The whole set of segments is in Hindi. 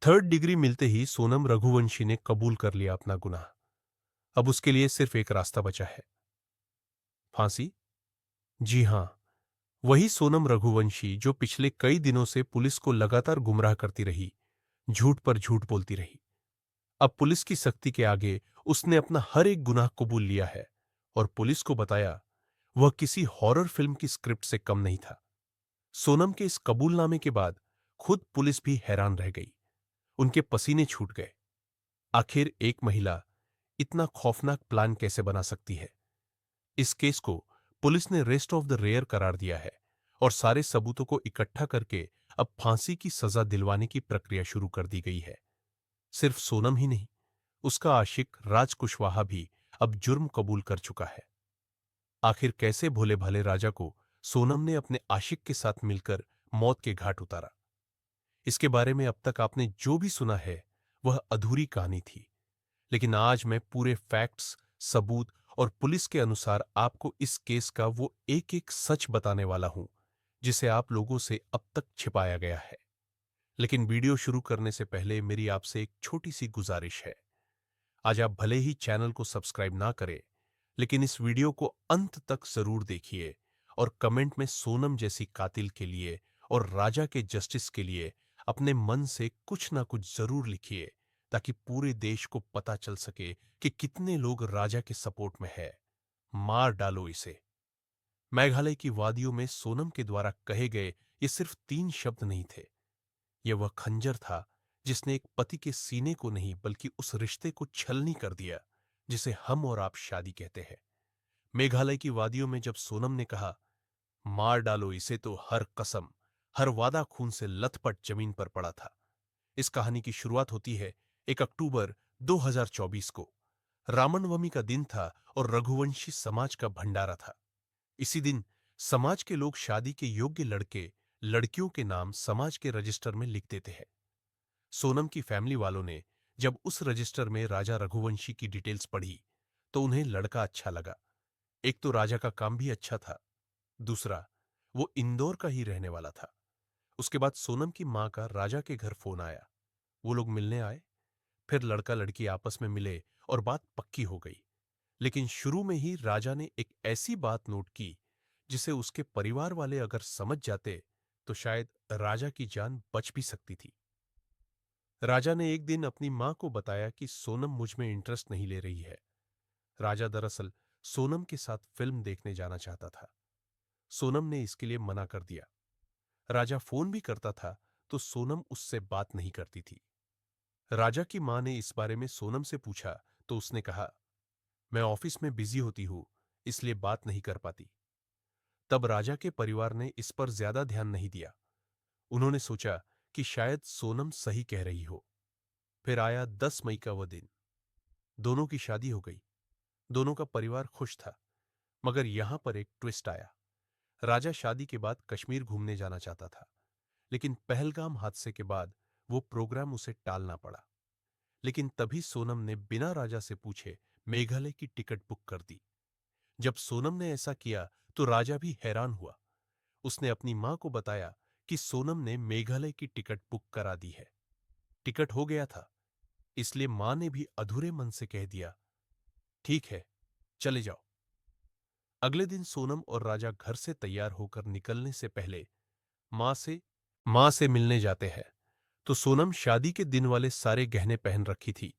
थर्ड डिग्री मिलते ही सोनम रघुवंशी ने कबूल कर लिया अपना गुनाह। अब उसके लिए सिर्फ एक रास्ता बचा है, फांसी। जी हां, वही सोनम रघुवंशी जो पिछले कई दिनों से पुलिस को लगातार गुमराह करती रही, झूठ पर झूठ बोलती रही। अब पुलिस की सख्ती के आगे उसने अपना हर एक गुनाह कबूल लिया है और पुलिस को बताया वह किसी हॉरर फिल्म की स्क्रिप्ट से कम नहीं था। सोनम के इस कबूलनामे के बाद खुद पुलिस भी हैरान रह गई। उनके पसीने छूट गए। आखिर एक महिला इतना खौफनाक प्लान कैसे बना सकती है? इस केस को पुलिस ने रेस्ट ऑफ द रेयर करार दिया है और सारे सबूतों को इकट्ठा करके अब फांसी की सजा दिलवाने की प्रक्रिया शुरू कर दी गई है। सिर्फ सोनम ही नहीं, उसका आशिक राज कुशवाहा भी अब जुर्म कबूल कर चुका है। आखिर कैसे भोले भाले राजा को सोनम ने अपने आशिक के साथ मिलकर मौत के घाट उतारा? इसके बारे में अब तक आपने जो भी सुना है वह अधूरी कहानी थी, लेकिन आज मैं पूरे फैक्ट्स, सबूत और पुलिस के अनुसार आपको इस केस का वो एक एक सच बताने वाला हूं जिसे आप लोगों से अब तक छिपाया गया है। लेकिन वीडियो शुरू करने से पहले मेरी आपसे एक छोटी सी गुजारिश है। आज आप भले ही चैनल को सब्सक्राइब ना करें, लेकिन इस वीडियो को अंत तक जरूर देखिए और कमेंट में सोनम जैसी कातिल के लिए और राजा के जस्टिस के लिए अपने मन से कुछ ना कुछ जरूर लिखिए, ताकि पूरे देश को पता चल सके कि कितने लोग राजा के सपोर्ट में है। मार डालो इसे। मेघालय की वादियों में सोनम के द्वारा कहे गए ये सिर्फ 3 शब्द नहीं थे। यह वह खंजर था जिसने एक पति के सीने को नहीं बल्कि उस रिश्ते को छलनी कर दिया जिसे हम और आप शादी कहते हैं। मेघालय की वादियों में जब सोनम ने कहा, मार डालो इसे, तो हर कसम, हर वादा खून से लथपथ जमीन पर पड़ा था। इस कहानी की शुरुआत होती है 1 अक्टूबर 2024 को। रामनवमी का दिन था और रघुवंशी समाज का भंडारा था। इसी दिन समाज के लोग शादी के योग्य लड़के लड़कियों के नाम समाज के रजिस्टर में लिख देते हैं। सोनम की फैमिली वालों ने जब उस रजिस्टर में राजा रघुवंशी की डिटेल्स पढ़ी तो उन्हें लड़का अच्छा लगा। एक तो राजा का काम भी अच्छा था, दूसरा वो इंदौर का ही रहने वाला था। उसके बाद सोनम की मां का राजा के घर फोन आया। वो लोग मिलने आए, फिर लड़का लड़की आपस में मिले और बात पक्की हो गई। लेकिन शुरू में ही राजा ने एक ऐसी बात नोट की जिसे उसके परिवार वाले अगर समझ जाते तो शायद राजा की जान बच भी सकती थी। राजा ने एक दिन अपनी मां को बताया कि सोनम मुझ में इंटरेस्ट नहीं ले रही है। राजा दरअसल सोनम के साथ फिल्म देखने जाना चाहता था। सोनम ने इसके लिए मना कर दिया। राजा फोन भी करता था तो सोनम उससे बात नहीं करती थी। राजा की मां ने इस बारे में सोनम से पूछा तो उसने कहा, मैं ऑफिस में बिजी होती हूं, इसलिए बात नहीं कर पाती। तब राजा के परिवार ने इस पर ज्यादा ध्यान नहीं दिया। उन्होंने सोचा कि शायद सोनम सही कह रही हो। फिर आया 10 मई का वह दिन। दोनों की शादी हो गई। दोनों का परिवार खुश था। मगर यहां पर एक ट्विस्ट आया। राजा शादी के बाद कश्मीर घूमने जाना चाहता था, लेकिन पहलगाम हादसे के बाद वो प्रोग्राम उसे टालना पड़ा। लेकिन तभी सोनम ने बिना राजा से पूछे मेघालय की टिकट बुक कर दी। जब सोनम ने ऐसा किया तो राजा भी हैरान हुआ। उसने अपनी मां को बताया कि सोनम ने मेघालय की टिकट बुक करा दी है। टिकट हो गया था, इसलिए मां ने भी अधूरे मन से कह दिया, ठीक है, चले जाओ। अगले दिन सोनम और राजा घर से तैयार होकर निकलने से पहले मां से मां से मिलने जाते हैं तो सोनम शादी के दिन वाले सारे गहने पहन रखी थी।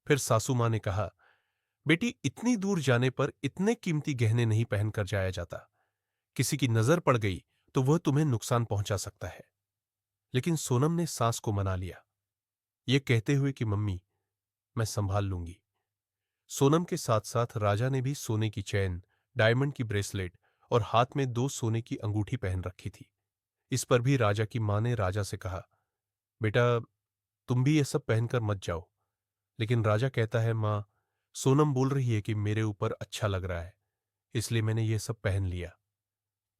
फिर सासू मां ने कहा, बेटी, इतनी दूर जाने पर इतने कीमती गहने नहीं पहनकर जाया जाता। किसी की नजर पड़ गई तो वह तुम्हें नुकसान पहुंचा सकता है। लेकिन सोनम ने सास को मना लिया, यह कहते हुए कि मम्मी, मैं संभाल लूंगी। सोनम के साथ साथ राजा ने भी सोने की चैन, डायमंड की ब्रेसलेट और हाथ में 2 सोने की अंगूठी पहन रखी थी। इस पर भी राजा की मां ने राजा से कहा, बेटा, तुम भी ये सब पहनकर मत जाओ। लेकिन राजा कहता है, मां, सोनम बोल रही है कि मेरे ऊपर अच्छा लग रहा है, इसलिए मैंने ये सब पहन लिया।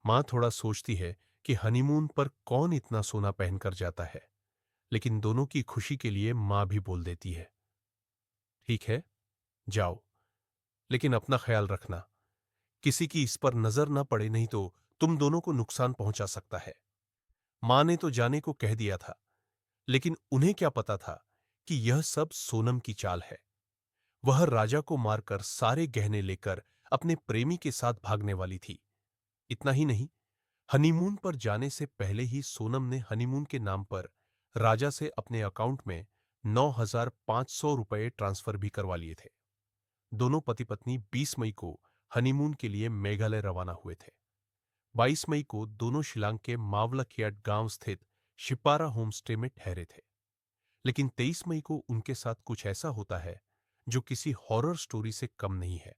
मां थोड़ा सोचती है कि हनीमून पर कौन इतना सोना पहनकर जाता है, लेकिन दोनों की खुशी के लिए मां भी बोल देती है, ठीक है, जाओ, लेकिन अपना ख्याल रखना। किसी की इस पर नजर ना पड़े, नहीं तो तुम दोनों को नुकसान पहुंचा सकता है। मां ने तो जाने को कह दिया था, लेकिन उन्हें क्या पता था कि यह सब सोनम की चाल है। वह राजा को मारकर सारे गहने लेकर अपने प्रेमी के साथ भागने वाली थी। इतना ही नहीं, हनीमून पर जाने से पहले ही सोनम ने हनीमून के नाम पर राजा से अपने अकाउंट में 9,500 रुपए ट्रांसफर भी करवा लिए थे। दोनों पति पत्नी 20 मई को हनीमून के लिए मेघालय रवाना हुए थे। 22 मई को दोनों शिलांग के मावलखियाट गांव स्थित शिपारा होमस्टे में ठहरे थे। लेकिन 23 मई को उनके साथ कुछ ऐसा होता है जो किसी हॉरर स्टोरी से कम नहीं है।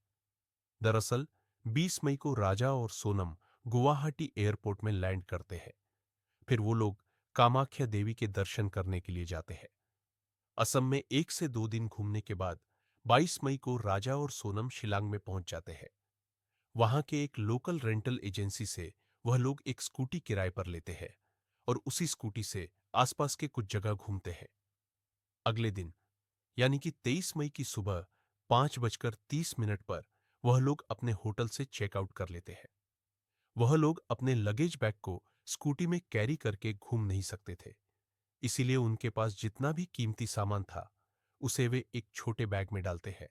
दरअसल 20 मई को राजा और सोनम गुवाहाटी एयरपोर्ट में लैंड करते हैं। फिर वो लोग कामाख्या देवी के दर्शन करने के लिए जाते हैं। असम में 1 से 2 दिन घूमने के बाद 22 मई को राजा और सोनम शिलांग में पहुंच जाते हैं। वहां के एक लोकल रेंटल एजेंसी से वह लोग एक स्कूटी किराए पर लेते हैं और उसी स्कूटी से आसपास के कुछ जगह घूमते हैं। अगले दिन यानी कि 23 मई की सुबह 5:30 पर वह लोग अपने होटल से चेकआउट कर लेते हैं। वह लोग अपने लगेज बैग को स्कूटी में कैरी करके घूम नहीं सकते थे, इसीलिए उनके पास जितना भी कीमती सामान था उसे वे एक छोटे बैग में डालते हैं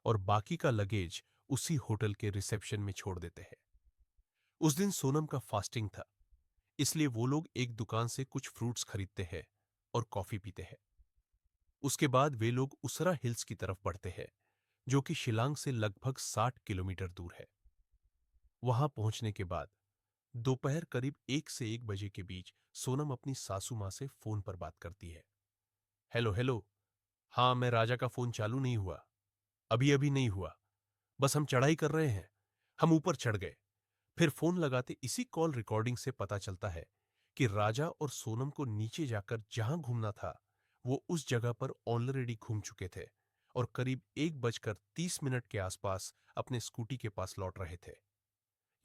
और बाकी का लगेज उसी होटल के रिसेप्शन में छोड़ देते हैं। उस दिन सोनम का फास्टिंग था, इसलिए वो लोग एक दुकान से कुछ फ्रूट्स खरीदते हैं और कॉफी पीते हैं। उसके बाद वे लोग उसरा हिल्स की तरफ बढ़ते हैं, जो कि शिलांग से लगभग 60 किलोमीटर दूर है। वहां पहुंचने के बाद दोपहर करीब 1 से 1 बजे के बीच सोनम अपनी सासू मां से फोन पर बात करती है। Hello hello. हाँ, मैं राजा का फोन चालू नहीं हुआ। अभी अभी नहीं हुआ। बस हम चढ़ाई कर रहे हैं। हम ऊपर चढ़ गए। फिर फोन लगाते इसी कॉल रिकॉर्डिंग से पता चलता है कि राजा और सोनम को नीचे जाकर जहां घूमना था वो उस जगह पर ऑलरेडी घूम चुके थे और करीब 1:30 के आसपास अपने स्कूटी के पास लौट रहे थे।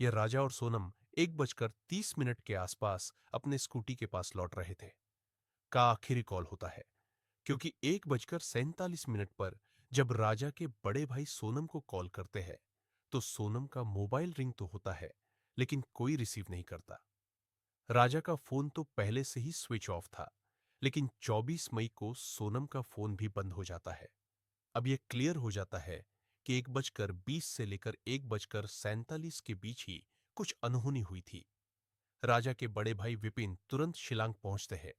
यह राजा और सोनम 1:30 के आसपास अपने स्कूटी के पास लौट रहे थे का आखिरी कॉल होता है, क्योंकि 1:47 पर जब राजा के बड़े भाई सोनम को कॉल करते हैं तो सोनम का मोबाइल रिंग तो होता है लेकिन कोई रिसीव नहीं करता। राजा का फोन तो पहले से ही स्विच ऑफ था, लेकिन 24 मई को सोनम का फोन भी बंद हो जाता है। अब यह क्लियर हो जाता है कि 1:20 से लेकर 1:47 के बीच ही कुछ अनहोनी हुई थी। राजा के बड़े भाई विपिन तुरंत शिलांग पहुंचते हैं।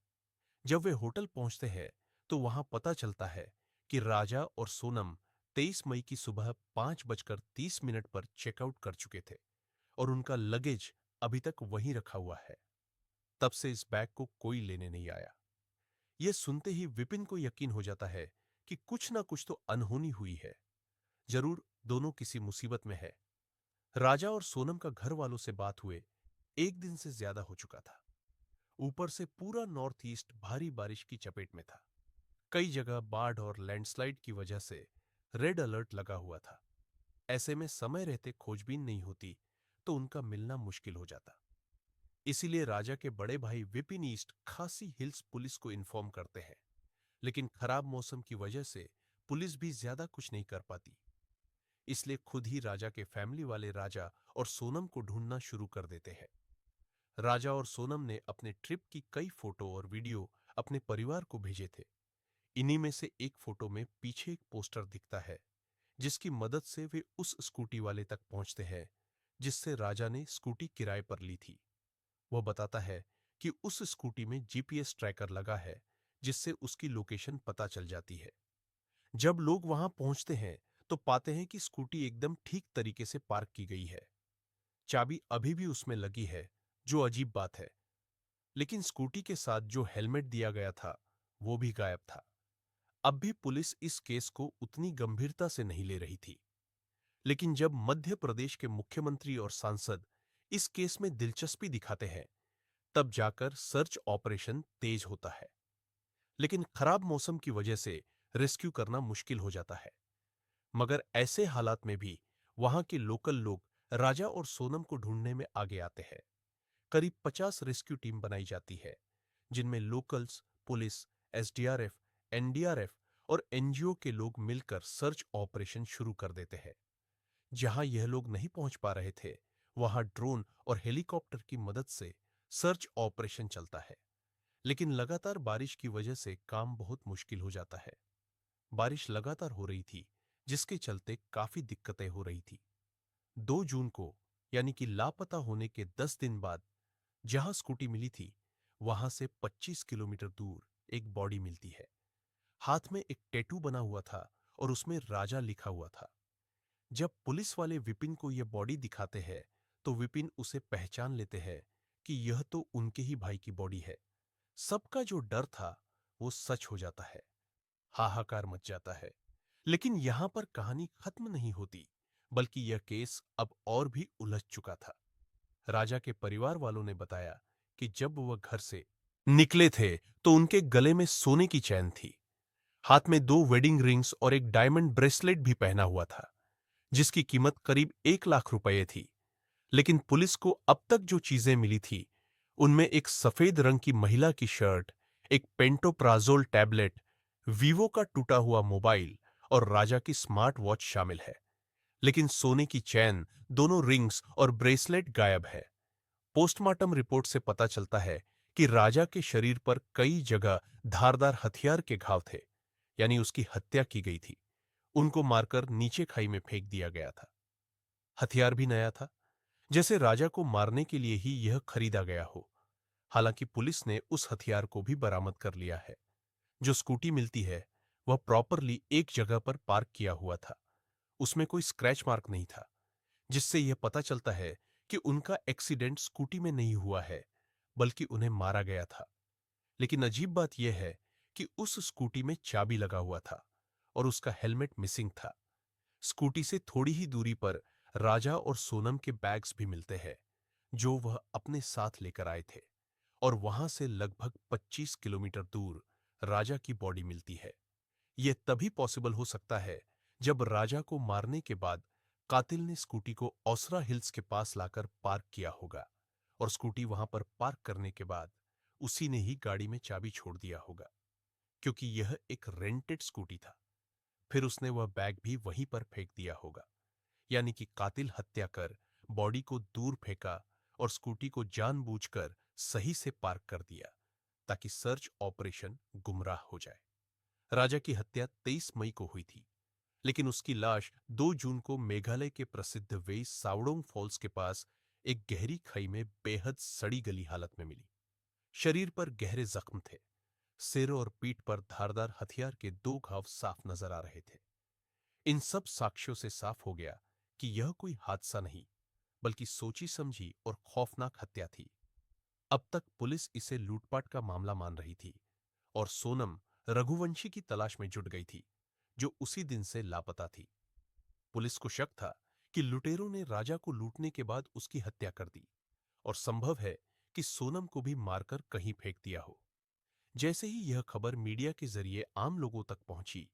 जब वे होटल पहुंचते हैं तो वहां पता चलता है कि राजा और सोनम 23 मई की सुबह 5:30 पर चेकआउट कर चुके थे और उनका लगेज अभी तक वहीं रखा हुआ है। तब से इस बैग को कोई लेने नहीं आया। यह सुनते ही विपिन को यकीन हो जाता है कि कुछ ना कुछ तो अनहोनी हुई है। जरूर दोनों किसी मुसीबत में है। राजा और सोनम का घर वालों से बात हुए 1 दिन से ज्यादा हो चुका था। ऊपर से पूरा नॉर्थ ईस्ट भारी बारिश की चपेट में था। कई जगह बाढ़ और लैंडस्लाइड की वजह से रेड अलर्ट लगा हुआ था। ऐसे में समय रहते खोजबीन नहीं होती तो उनका मिलना मुश्किल हो जाता। इसीलिए राजा के बड़े भाई विपिन ईस्ट खासी हिल्स पुलिस को इन्फॉर्म करते हैं, लेकिन खराब मौसम की वजह से पुलिस भी ज्यादा कुछ नहीं कर पाती। इसलिए खुद ही राजा के फैमिली वाले राजा और सोनम को ढूंढना शुरू कर देते हैं। राजा और सोनम ने अपने ट्रिप की कई फोटो और वीडियो अपने परिवार को भेजे थे। इन्हीं में से एक फोटो में पीछे एक पोस्टर दिखता है, जिसकी मदद से वे उस स्कूटी वाले तक पहुंचते हैं जिससे राजा ने स्कूटी किराए पर ली थी। वह बताता है कि उस स्कूटी में जीपीएस ट्रैकर लगा है, जिससे उसकी लोकेशन पता चल जाती है। जब लोग वहां पहुंचते हैं तो पाते हैं कि स्कूटी एकदम ठीक तरीके से पार्क की गई है। चाबी अभी भी उसमें लगी है, जो अजीब बात है। लेकिन स्कूटी के साथ जो हेलमेट दिया गया था वो भी गायब था। अब भी पुलिस इस केस को उतनी गंभीरता से नहीं ले रही थी। लेकिन जब मध्य प्रदेश के मुख्यमंत्री और सांसद इस केस में दिलचस्पी दिखाते हैं, तब जाकर सर्च ऑपरेशन तेज होता है। लेकिन खराब मौसम की वजह से रेस्क्यू करना मुश्किल हो जाता है। मगर ऐसे हालात में भी वहां के लोकल लोग राजा और सोनम को ढूंढने में आगे आते हैं। करीब 50 रेस्क्यू टीम बनाई जाती है, जिनमें लोकल्स, पुलिस, एसडीआरएफ, एनडीआरएफ और एनजीओ के लोग मिलकर सर्च ऑपरेशन शुरू कर देते हैं। जहां यह लोग नहीं पहुंच पा रहे थे, वहां ड्रोन और हेलीकॉप्टर की मदद से सर्च ऑपरेशन चलता है। लेकिन लगातार बारिश की वजह से काम बहुत मुश्किल हो जाता है। बारिश लगातार हो रही थी, जिसके चलते काफी दिक्कतें हो रही थी। 2 जून को, यानी कि लापता होने के 10 दिन बाद, जहां स्कूटी मिली थी, वहां से 25 किलोमीटर दूर एक बॉडी मिलती है। हाथ में एक टैटू बना हुआ था और उसमें राजा लिखा हुआ था। जब पुलिस वाले विपिन को यह बॉडी दिखाते हैं, तो विपिन उसे पहचान लेते हैं कि यह तो उनके ही भाई की बॉडी है। सबका जो डर था वो सच हो जाता है। हाहाकार मच जाता है। लेकिन यहां पर कहानी खत्म नहीं होती, बल्कि यह केस अब और भी उलझ चुका था। राजा के परिवार वालों ने बताया कि जब वह घर से निकले थे तो उनके गले में सोने की चैन थी। हाथ में 2 वेडिंग रिंग्स और एक डायमंड ब्रेसलेट भी पहना हुआ था, जिसकी कीमत करीब 1 लाख रुपए थी। लेकिन पुलिस को अब तक जो चीजें मिली थी, उनमें एक सफेद रंग की महिला की शर्ट, एक पेंटोप्राजोल टैबलेट, वीवो का टूटा हुआ मोबाइल और राजा की स्मार्ट वॉच शामिल है। लेकिन सोने की चैन, दोनों रिंग्स और ब्रेसलेट गायब है। पोस्टमार्टम रिपोर्ट से पता चलता है कि राजा के शरीर पर कई जगह धारदार हथियार के घाव थे, यानी उसकी हत्या की गई थी। उनको मारकर नीचे खाई में फेंक दिया गया था। हथियार भी नया था, जैसे राजा को मारने के लिए ही यह खरीदा गया हो। हालांकि पुलिस ने उस हथियार को भी बरामद कर लिया है। जो स्कूटी मिलती है, वह प्रॉपरली एक जगह पर पार्क किया हुआ था। उसमें कोई स्क्रैच मार्क नहीं था, जिससे यह पता चलता है कि उनका एक्सीडेंट स्कूटी में नहीं हुआ है, बल्कि उन्हें मारा गया था। लेकिन अजीब बात यह है कि उस स्कूटी में चाबी लगा हुआ था और उसका हेलमेट मिसिंग था। स्कूटी से थोड़ी ही दूरी पर राजा और सोनम के बैग्स भी मिलते हैं, जो वह अपने साथ लेकर आए थे। और वहां से लगभग 25 किलोमीटर दूर राजा की बॉडी मिलती है। यह तभी पॉसिबल हो सकता है जब राजा को मारने के बाद कातिल ने स्कूटी को औसरा हिल्स के पास लाकर पार्क किया होगा, और स्कूटी वहां पर पार्क करने के बाद उसी ने ही गाड़ी में चाबी छोड़ दिया होगा, क्योंकि यह एक रेंटेड स्कूटी था। फिर उसने वह बैग भी वहीं पर फेंक दिया होगा। यानी कि कातिल हत्या कर बॉडी को दूर फेंका और स्कूटी को जानबूझकर सही से पार्क कर दिया, ताकि सर्च ऑपरेशन गुमराह हो जाए। राजा की हत्या 23 मई को हुई थी, लेकिन उसकी लाश 2 जून को मेघालय के प्रसिद्ध वे सावडोंग फॉल्स के पास एक गहरी खाई में बेहद सड़ी गली हालत में मिली। शरीर पर गहरे जख्म थे। सिर और पीठ पर धारदार हथियार के 2 घाव साफ नजर आ रहे थे। इन सब साक्ष्यों से साफ हो गया कि यह कोई हादसा नहीं, बल्कि सोची समझी और खौफनाक हत्या थी। अब तक पुलिस इसे लूटपाट का मामला मान रही थी और सोनम रघुवंशी की तलाश में जुट गई थी, जो उसी दिन से लापता थी। पुलिस को शक था कि लुटेरों ने राजा को लूटने के बाद उसकी हत्या कर दी, और संभव है कि सोनम को भी मारकर कहीं फेंक दिया हो। जैसे ही यह खबर मीडिया के जरिए आम लोगों तक पहुंची,